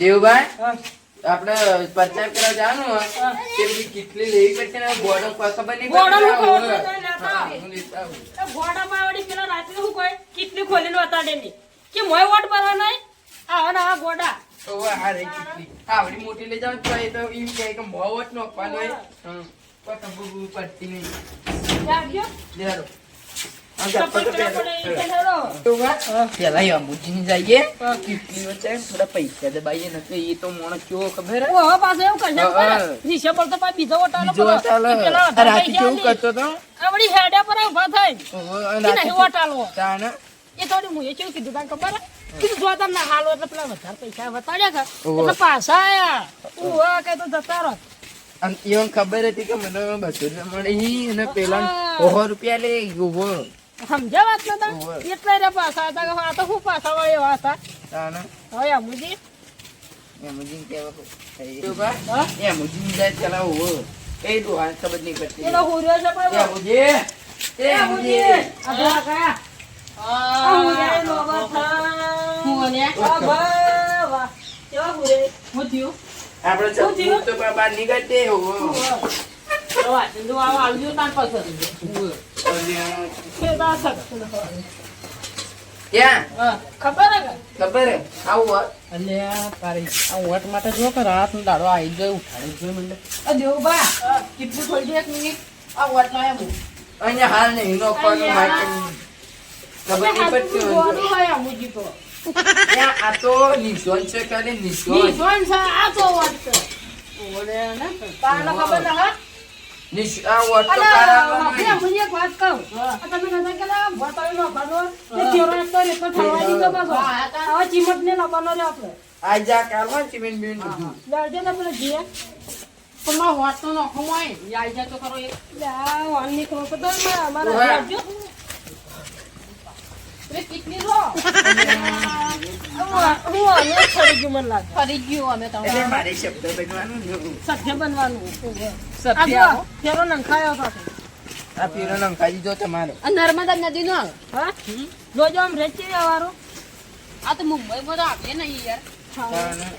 દેવભાઈ આપણે પ્રચાર કરવા જવાનું હોય તે બધી કેટલી લેવી પડશે ને ગોડો ખબર નહીં કેટલી ખોલેલું હતા કે મોય વોટ ભરવાનો આવા ના ગોડા આવડી મોટી લઈ જાવ તો એ તો એમ કહે કે મોવટ નો પાનો પડતી નહીં લેરો પેલા અમુજી જઈએ કેટલી વચ્ચે થોડા પૈસા દબાઈએ ને તો એ તો મોણો કેવો ખબર પાછો એવું કરશે નીચે પડતો બીજો વોટાલો રાતી કેવું કરતો તો આવડી હેડા પર ઉભા થાય નહીં વોટાલો તાને એ થોડી મુએ કેવું કીધું તને ખબર કીધું જો તમને હાલો એટલે પેલા વધારે પૈસા વતાડ્યા એટલે પાછા આયા ઉવા કઈ તો જતા રહો અને એવું ખબર હતી કે મને બધું મળી અને પેલા 100 રૂપિયા લે ઉભો સમજ્યા વાત નતા એટલે રે પાછા હતા આ તો હું પાછા વળે એવા હતા તાને હવે અમુજી કેવા એમુજી જાય ચલાવ ઉભો એ તો આ ખબર નહીં પડતી એનો હુર્યો છે પણ એમુજી આ કયા હુરે નો બાથા હું ને વાહ કેવા હુરે હું થયું આપણે ચૂપ તો બહાર નીકળતે હો રવા જો આવજો તાન પાછો ક્યાં ખબર હે ખબર હે આવું અને તારી આ વોટ માટે જો કે રાત નો દાડો આવી જાય ઉઠાડી જોઈ મને આ દેવબા કેટલું થોડી એક મિનિટ આ વોટ લાયા હું અહીંયા હાલ નહીં નો કોનું માઈક ખબર નહીં પડતી ગોડું હોય અમુજી તો આ તો નિશોન છે ખાલી નિશોન છે આ તો વોટ છે ઓરે ને તાને ખબર ના હા આ વોટ તો કારામાં મને એક વાત કહું તમે નતા કેલા બતાવી નો બનો તે કેરો એક તો રેતો ઠરવા દીધો પાછો આ ચીમટ ને લબાનો રે આપણે આ જા કારવા સિમેન્ટ બીન બધું લડજે ને પેલા જીએ પણ માં વોટ તો નખો મોય આઈ જાય તો કરો એક આ વાન નીકળો તો અમારા લડજો રે કેટલી રો હું આને ફરી ગયું મને લાગે ફરી ગયો અમે તો એટલે મારે શબ્દ બનવાનું સત્ય બનવાનું સત્ય ફેરો નંખાયો હતો આ પીરો નંખાઈ દીધો તમારો આ નર્મદા નદી નો હા જોજો આમ રેચી આવારો આ તો મુંબઈ માં તો આવે નહીં યાર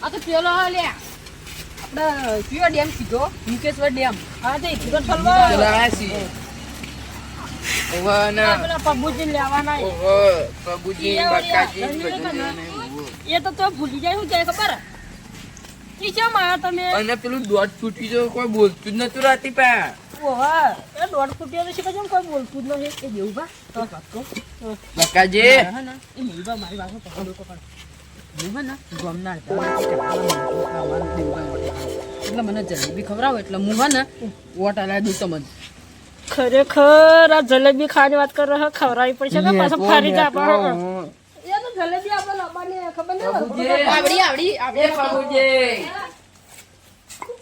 આ તો પેલો લે આપણે કયો ડેમ કીધો મુકેશ્વર ડેમ હા તે કીધો ઠલવા ચલાસી ઓવાના પેલા પબુજી લેવાના પ્રભુજી બકાજી બધું એ તો ભૂલી જાય શું જાય ખબર કી માયા તમે અને પેલું દોઢ ફૂટી જો કોઈ બોલતું જ નતું રાતી પા ઓહા એ દોઢ ફૂટિયા તો શીખે કોઈ બોલતું જ નથી એ દેવું બા તો વાત કહો બકાજી હા ના એ મેલબા મારી વાત પકડો મેલબા ના ગમના એટલે મને જલેબી ખવડાવો એટલે હું હા ને વોટ આલા દઉં તમને ખરેખર આ જલેબી ખાવાની વાત કર રહ્યો ખવડાવી પડશે ને પાછો ફરી જા એ તો જલેબી આપણે લાવવાની ખબર નહીં આવડી પ્રભુજી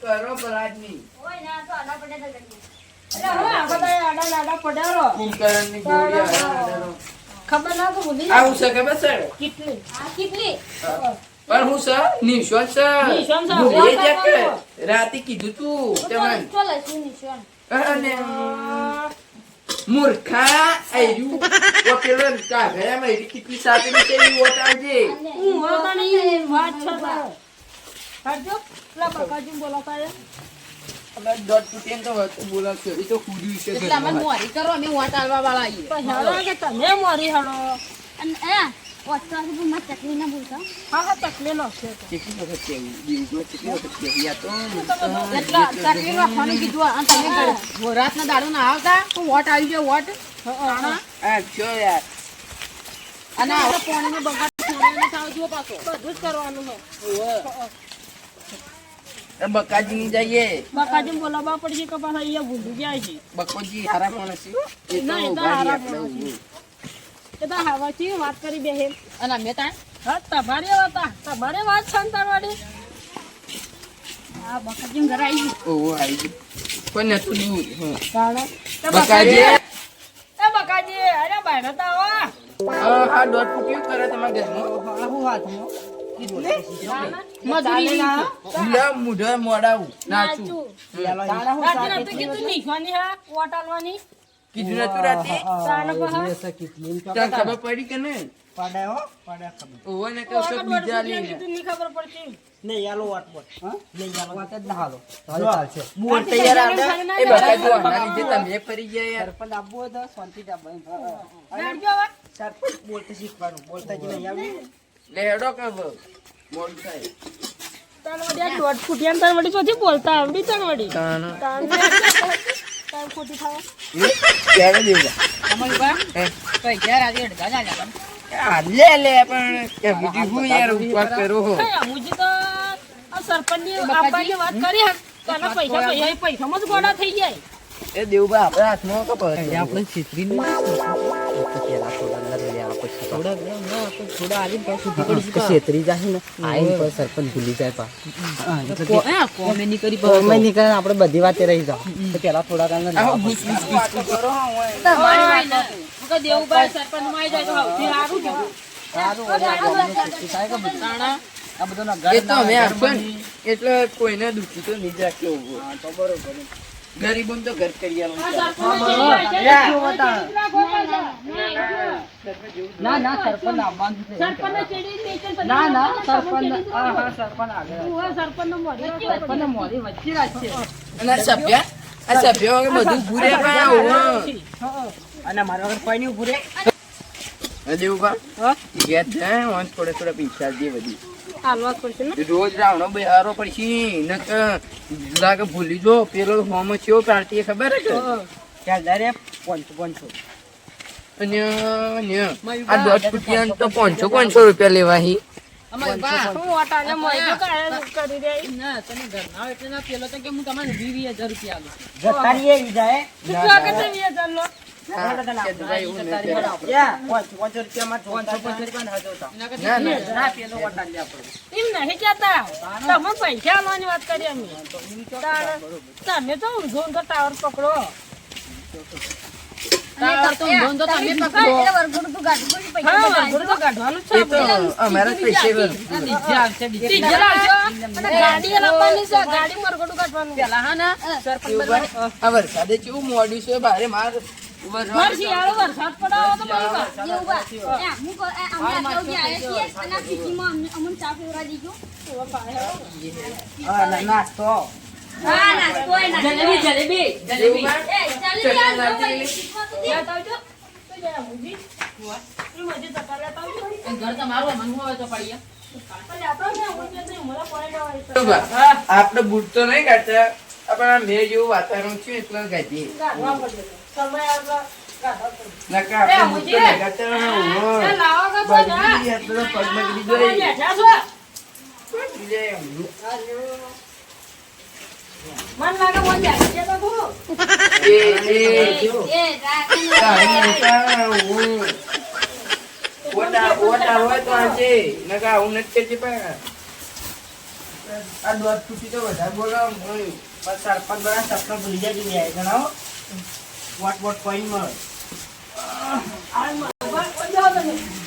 કરો બલાદની ઓય ના તો આડા પડે જલેબી અરે હવે આ બધા આડા પડ્યારો કુંકરણની ગોળી આડો ખબર ના તો ભૂલી આવું છે ખબર છે કેટલી આ કેટલી પણ હું સર નિશોન સર નિશાન સર. ભૂલી જા કે રાતે કીધું તું તમને ચાલ શું નિશાન અને મૂર્ખા આયુ ઓ પેલો કાગળામાં એવી કેટલી સાથે ની તેવી વોટ આવજે હું હોતાની વાત છે હટજો પેલા બકાજી બોલાતા એ અમે દોઢ ફૂટીને તો વાત બોલાવશો એ તો ખુદી છે એટલે અમે મોરી કરો અમે વોટ આલવા વાળા આવીએ હેડો કે તમે મોરી હેડો અને વસ્તુ મત ચકલી ના બોલતા હા તકલી નો છે કેટલી વખત કેવું દીવમાં કેટલી વખત કેવી આ તો એટલે તકલીફ રાખવાનું કીધું અને તમે રાતના દાડો ના આવતા તો વોટ આવી જાય વોટ આ છો યાર અને આ પાણીનો બગાડ છોડીને થાવ જો પાછો બધું જ કરવાનું છે બકાજી ની જઈએ બકાજી બોલાવવા પડશે કે પાછા અહીંયા ભૂલી ગયા છે બકોજી હારા માણસ છે એ તો ના, એ તો ઉભા હારા રહી આપણે માણસ છે. ઊભું. એ તો હવાથી વાત કરી બેહે અને અમે ત્યાં હા તમારે વાત સંતાડવાની હા બકાજી ઘરે આવી ગયું ઓહો આવી ગયું પણ નતું દૂર હા. જાણે બકાજી બકાજી અરે ભાઈ નતા આવા હા દોઢ ફૂટી કરે તમારા ઘરમાં આવું હાથમાં મજૂરી લે મુઢે મોડાવું નાચું કીધું નીકળવાની હા વોટ આલવાની કીધું નતું રાતે તાણે તને ખબર પડી કે ને પાડે હો પાડે ખબર ઓવે ને તો શું બીજા લઈને નહીં ખબર પડતી નહીં યાલો વાત બોલ હા? નહીં યાલો વાત જ ના હાલો હાલો ચાલશે બોલ તૈયાર આવડે એ બધા જો આના લીધે તમે ફરી ગયા યાર સરપંચ આપવો હોય તો શાંતિ થી આપવાનું. નાડજો હવે. સરપંચ બોલતા શીખવાનું બોલતા જ નહીં આવડે લે હેડો કે મોડ થાય તાન વળી આ દોઢ ફૂટિયા ને તાન વળી ચોથી બોલતા આવડી તાન વળી તાણ તાન ખોટી થાવ ક્યારે દેવા તમારી બા પૈસા રાતે અડધા જ આલ્યા પણ. આ લે લે પણ કે બીજું હું યાર ઉપવાસ કરો હો મુજી તો આ સરપંચની આપવાની વાત કરી હે તો આના પૈસામાં જ ગોળા થઈ જાય એ દેવબા આપણા હાથમાં કપ આપણે છેતરી નહીં પેલા થોડા આવીને પાછું છેતરી જાય ને આવીને પછી સરપંચ ભૂલી જાય પા કોમેડી કરી આપણે બધી વાતે રહી જાવ તો પેલા થોડા આવો ઘૂસ ઘૂસ ઘૂસ કરો હો દેવુભાઈ સરપંચ માં આવી જાય તો સૌથી સારું આ બધો એ તો અમે આપો ને એટલે કોઈને દુખી તો નહીં જ રાખ્યો તો બરોબર ગરીબોને તો ઘર કરી ના ના સરપંચ આવવાનું છે ના ના સરપંચ હા હા સરપંચ આગળ મોરી વચ્ચે રાખશે અને આ સભ્ય બધું ભૂરે અને મારા વગર કોઈ નહીં ઉભું રે દેવબા ગયા ત્યાં થોડા થોડા પૈસા દે બધી હાલવા પડશે ને રોજ રાવણો બહારો પડશે લાગે ભૂલી જો પેલો હોમ ચેવો પાર્ટી ખબર હે કે ક્યાં જાય રે 500 અને આ 10 ફૂટિયા તો 500 રૂપિયા લેવાહી અમારી બા હું ઓટાને મોઈ કરી દે ના તમે ઘર ના એટલે ના પેલો તો કે હું તમને 20,000 રૂપિયા આલું જતા રહીએ ઈ જાય કેટલા કરતે 20,000 લો ના એમ નહીં કહેતા તમે પૈસા આલવાની વાત કરી અમે તમે તો ઊંધો ઊંધો ટાવર પકડો તાર તો ઊંધો ઊંધો તમે પકડો. હા વરઘોડું તો કાઢવાનું જ છે એ તો અમારા પૈસે ડીજે આવશે ડીજે. ડીઝલ આવશે અને ગાડી લાવવાની છે ગાડી વરઘોડું કાઢવાનું પેલા હા ને સરપંચ બનવાનું. આ વરસાદે કેવું મોડ્યું છે બારે માર માર શિયાળો વરસાદ પડાવો તો ભાઈ નાસ્તો જલેબી જલેબી જલેબી ઘર તમારું મન હોય તો પડીએ. આપડે બૂટ તો નહીં કાઢતા આપડે મેં જેવું વાતાવરણ છે એટલે ગાડીએ નકા આપણે બૂટ તો નહીં કાઢતા પગમાં ગીરી જાય મન લાગે મોજા છે તો તું ઓટા હોય તો આજે નકા હું નથી કહેતી પણ આ 10 ફૂટી તો વધારે બોલો સરપંચ બના સપના ભૂલી જાય નહીં આવે જણાવો વોટ કોઈ મળે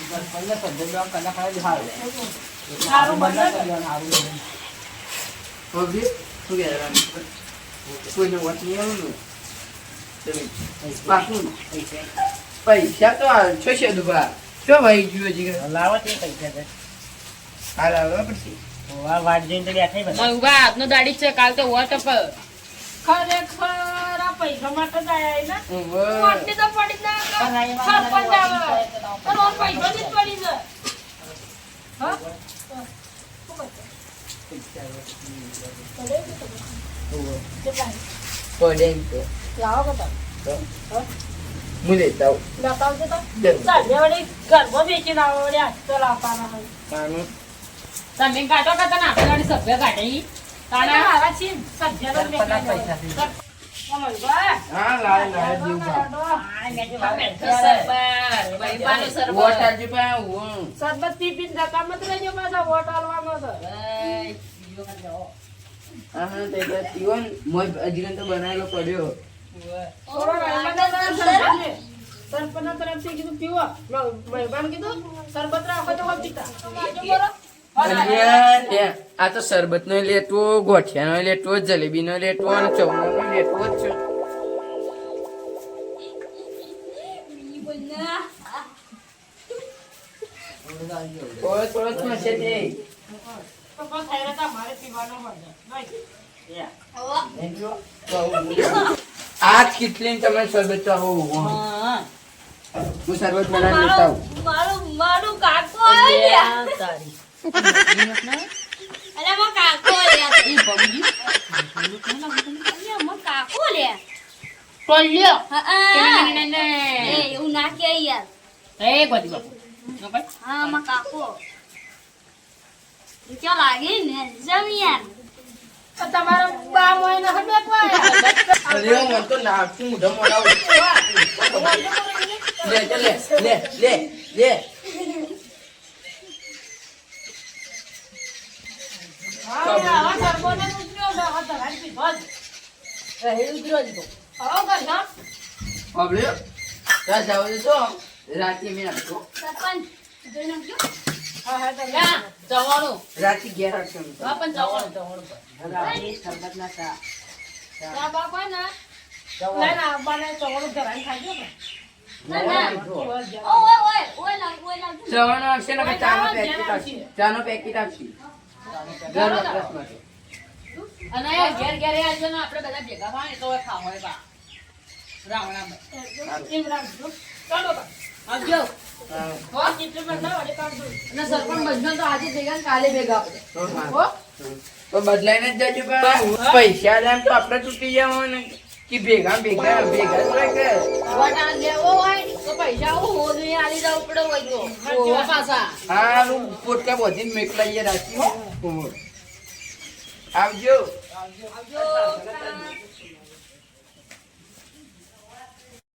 સરપંચને પદ્ધતિ કલા ખાલી હાલ સારું બને હવે શું કહેવાનું કોઈને વાત નહીં આવવાનું પાકું પૈસા તો હાલશો છે દુબા શું ભાઈ ગયો હજી લાવો તે પૈસા છે હાલ આવવા પડશે વાટ જોઈને તો બેઠા બધા ઉભા આજનો દાડી છે કાલ તો વોટ અપ ખરેખર આ પૈસા માટે જ આયા ને ઓવે. મોટી તો પડી જ ના સરપંચ આવે તો પૈસા જ પડી છે હા પડે એમ તો લાવો કતા હું લેતા આવું બતાવ તો ચાલે વળી ઘરમાં બેચી લાવો વળી આજ તો લાવવાના હોય તાનું તમે કાઢો કે તને આપણે ગાડી સભ્ય કાઢે ઈ તાણા તાણા હારા છે સજ્જાનો પૈસા અમાર બા હા લાય લાય દેવું વોટ આજે પણ હું સરબત પી પીને જતા મત રહેજો પાછા વોટ આલવાનો છે હા તે જીવન મોજ અજીરન તો બનાવેલો પડ્યો થોડો સરપંચ તરફથી કીધું પીવો મહેમાન કીધું સરબત રાખો તો પીતા આ તો શરબત નો લેટવો ગોઠિયા નો લેટવો જલેબી નો લેટવો અને ચવનો નો લેટવો જ છે થોડો થોડો જ મળશે તે. તો પણ થઈ રહ્યા મારે પીવાનો મળે નહીં. નહીં જો? આ કેટલી તમે શરબત ચાહો હું શરબત બનાવી લેતા આવું. મારું કાકો આવ્યા તારી અરે મો કાકો આવ્યા ઈ પગી અરે મો કાકો લે ટોલ્યો હા ને એ એવું ના કે યાર એ ગોદી બાપુ નો ભાઈ હા મો કાકો ક્યાં લાગે ને જમિયાન તો તમારો બા મોઈને હડકવા આવ્યા. અરે મને તો નાખતું મોઢા મોઢા લે લે લે લે લે. હા, આવા સરપોને ઉતર્યો છે, આવા ધરાઈ પીધો જ. એ ઉતર્યો જ તો આવો ઘરનો. બાબલ્યો ત્યાં જાવ છો રાતે મેં આપતો સરપંચ જોઈ નાખજો હા, હા, તો યા જવાનું રાતે ઘેર આપશો હા પણ જવાનું શરબત ના ચા ત્યાં બા કોઈ ના લઈને આવવાને ચોળું ધરાઈને ખાજો ને. ના ના ઓય લાગજો જવાનું આવશે ને ચાનો પેકેટ આપશે ચાનો પેકેટ આપશે ઘર વપરાશ માટે. અને ઘેર ઘેર આવજો ને આપણે બધા ભેગા થાય તો ખાવ હોય બા રાવણામાં એમ રાખજો. ચાલો બા. આવજો હા. હો, કેટલી બધા વળી કાઢજો. અને સરપંચ બધાને તો આજે ભેગા ને કાલે ભેગા આપણે તો હા. હો, તો બદલાઈને જ જજો પણ પૈસા લે તો આપણે તૂટી જવાનું કે ભેગા ભેગા ભેગા જ રહે કે વટાણ લેવો હોય તો પૈસા હું હોદવી આલી જવું પડે હોય તો ઓવા પાછા હારું પોટકા બોધીને મેકલાઈએ રાખી આવજો આવજો